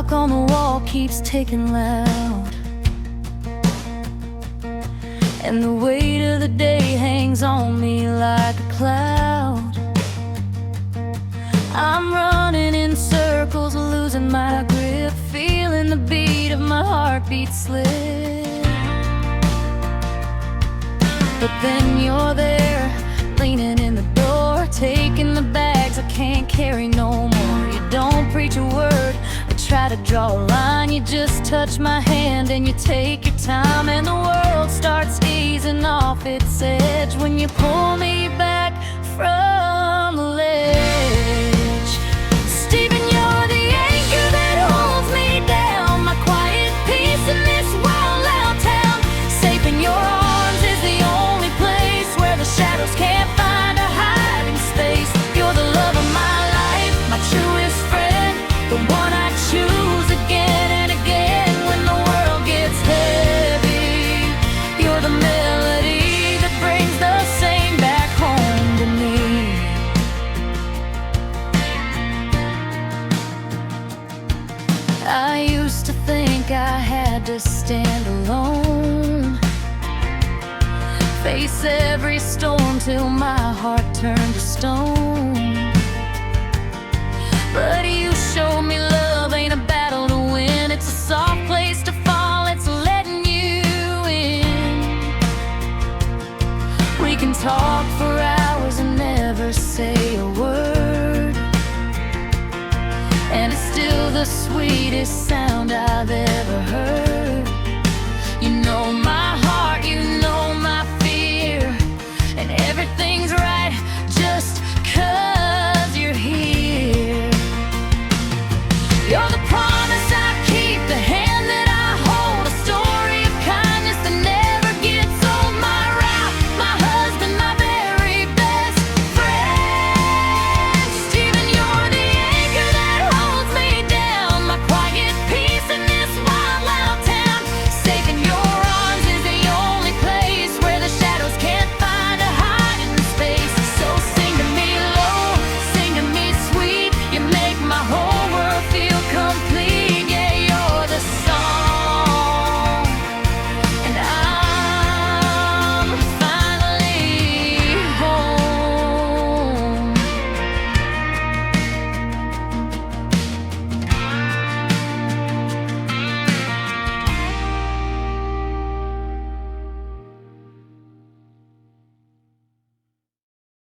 clock on the wall keeps ticking loud, and the weight of the day hangs on me like a cloud. I'm running in circles, losing my grip, feeling the beat of my heartbeat slip. But then you're there, leaning in the door, taking the bags I can't carry no more. You don't preach a word or try to draw a line, you just touch my hand and you take your time. And the world starts easing off its edge when you pull me back from the ledge. Stephen, you're the anchor that holds me down, my quiet peace in this wild, loud town. Safe in your arms is the only place where the shadows can't find a hiding space. You're the love of my life, my truest friend, the one I choose again and again when the world gets heavy. You're the melody that brings the same back home to me. I used to think I had to stand alone, face every storm till my heart turned to stone. But you showed me love ain't a battle to win, it's a soft place to fall, it's letting you in. We can talk for hours and never say a word, and it's still the sweetest sound I've ever heard.